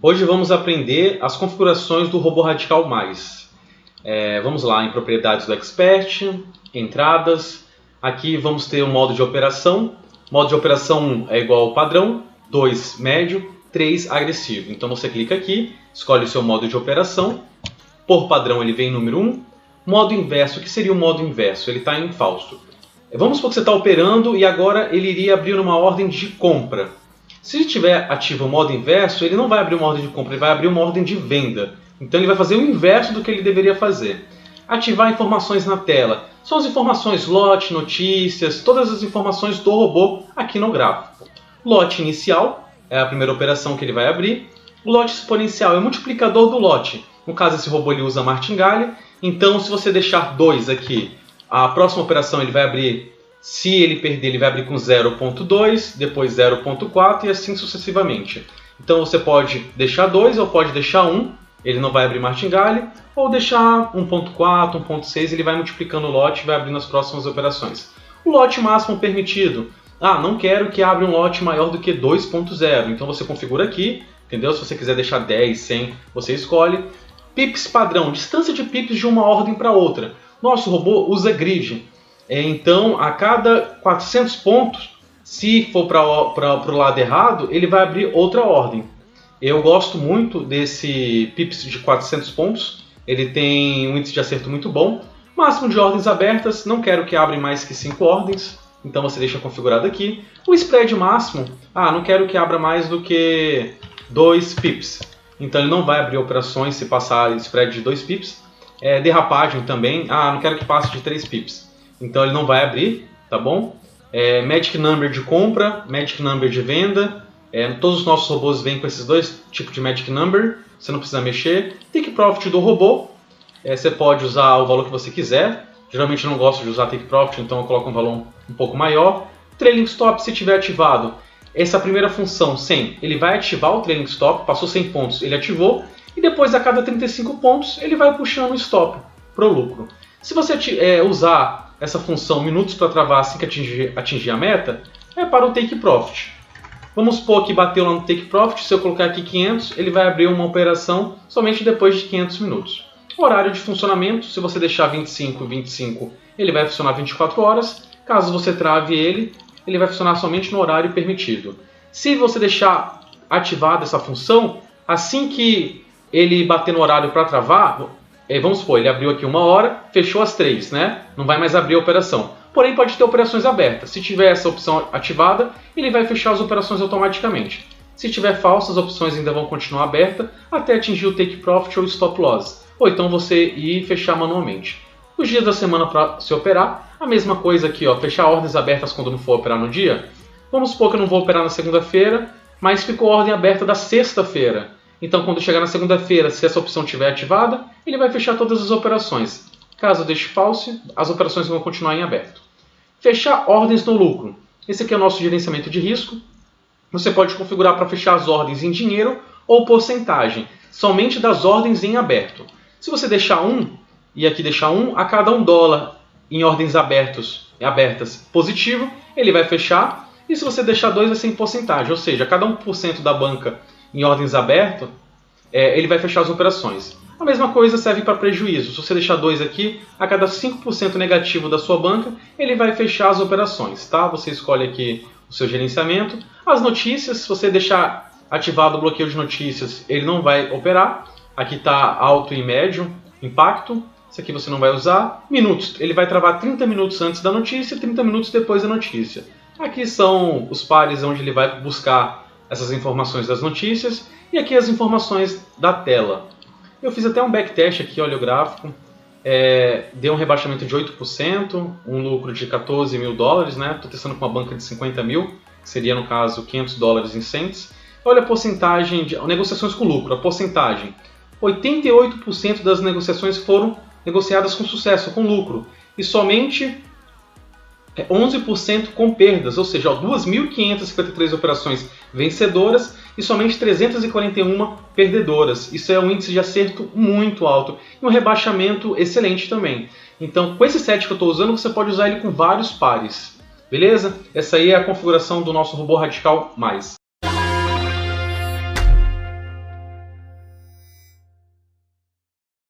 Hoje vamos aprender as configurações do Robô Radical+. Vamos lá em propriedades do Expert, entradas. Aqui vamos ter o modo de operação. Modo de operação 1 é igual ao padrão, 2 médio, 3 agressivo. Então você clica aqui, escolhe o seu modo de operação. Por padrão ele vem em número 1. Modo inverso, o que seria o modo inverso? Ele está em falso. Vamos supor que você está operando e agora ele iria abrir uma ordem de compra. Se tiver ativo o modo inverso, ele não vai abrir uma ordem de compra, ele vai abrir uma ordem de venda. Então ele vai fazer o inverso do que ele deveria fazer. Ativar informações na tela. São as informações lote, notícias, todas as informações do robô aqui no gráfico. Lote inicial é a primeira operação que ele vai abrir. O lote exponencial é o multiplicador do lote. No caso, esse robô ele usa martingale. Então, se você deixar 2 aqui, a próxima operação ele vai abrir. Se ele perder, ele vai abrir com 0.2, depois 0.4 e assim sucessivamente. Então você pode deixar 2 ou pode deixar 1, ele não vai abrir martingale, ou deixar 1.4, 1.6, ele vai multiplicando o lote e vai abrindo as próximas operações. O lote máximo permitido. Não quero que abra um lote maior do que 2.0, então você configura aqui, entendeu? Se você quiser deixar 10, 100, você escolhe. Pips padrão, distância de pips de uma ordem para outra. Nosso robô usa grid. Então, a cada 400 pontos, se for para o lado errado, ele vai abrir outra ordem. Eu gosto muito desse pips de 400 pontos. Ele tem um índice de acerto muito bom. Máximo de ordens abertas, não quero que abra mais que 5 ordens. Então você deixa configurado aqui. O spread máximo, não quero que abra mais do que 2 pips. Então ele não vai abrir operações se passar spread de 2 pips. Derrapagem também, não quero que passe de 3 pips. Então ele não vai abrir, tá bom? Magic Number de compra, Magic Number de venda. Todos os nossos robôs vêm com esses dois tipos de Magic Number. Você não precisa mexer. Take Profit do robô. Você pode usar o valor que você quiser. Geralmente eu não gosto de usar Take Profit, então eu coloco um valor um pouco maior. Trailing Stop, se tiver ativado, essa primeira função 100, ele vai ativar o Trailing Stop. Passou 100 pontos, ele ativou. E depois, a cada 35 pontos, ele vai puxando o stop para o lucro. Se você usar essa função minutos para travar assim que atingir a meta, é para o Take Profit. Vamos supor que bateu lá no Take Profit, se eu colocar aqui 500, ele vai abrir uma operação somente depois de 500 minutos. Horário de funcionamento, se você deixar 25, ele vai funcionar 24 horas. Caso você trave ele vai funcionar somente no horário permitido. Se você deixar ativada essa função, assim que ele bater no horário para travar, vamos supor, ele abriu aqui 1 hora, fechou às 3, né? Não vai mais abrir a operação. Porém, pode ter operações abertas. Se tiver essa opção ativada, ele vai fechar as operações automaticamente. Se tiver falsas, as opções ainda vão continuar abertas até atingir o Take Profit ou Stop Loss. Ou então você ir fechar manualmente. Os dias da semana para se operar, a mesma coisa aqui, fechar ordens abertas quando não for operar no dia. Vamos supor que eu não vou operar na segunda-feira, mas ficou ordem aberta da sexta-feira. Então, quando chegar na segunda-feira, se essa opção estiver ativada, ele vai fechar todas as operações. Caso eu deixe falso, as operações vão continuar em aberto. Fechar ordens no lucro. Esse aqui é o nosso gerenciamento de risco. Você pode configurar para fechar as ordens em dinheiro ou porcentagem, somente das ordens em aberto. Se você deixar 1, e aqui deixar 1, a cada $1 em ordens abertas positivo, ele vai fechar. E se você deixar 2, vai ser em porcentagem, ou seja, a cada 1% da banca em ordens abertas, ele vai fechar as operações. A mesma coisa serve para prejuízo. Se você deixar 2 aqui, a cada 5% negativo da sua banca, ele vai fechar as operações. Tá? Você escolhe aqui o seu gerenciamento. As notícias, se você deixar ativado o bloqueio de notícias, ele não vai operar. Aqui está alto e médio, impacto. Isso aqui você não vai usar. Minutos, ele vai travar 30 minutos antes da notícia e 30 minutos depois da notícia. Aqui são os pares onde ele vai buscar essas informações das notícias, e aqui as informações da tela. Eu fiz até um backtest aqui, olha o gráfico, deu um rebaixamento de 8%, um lucro de $14 mil, né? Estou testando com uma banca de 50 mil, que seria no caso $500 em cents. Olha a porcentagem de negociações com lucro, a porcentagem, 88% das negociações foram negociadas com sucesso, com lucro, e somente 11% com perdas, ou seja, 2.553 operações vencedoras e somente 341 perdedoras. Isso é um índice de acerto muito alto e um rebaixamento excelente também. Então, com esse set que eu estou usando, você pode usar ele com vários pares. Beleza? Essa aí é a configuração do nosso Robô Radical+.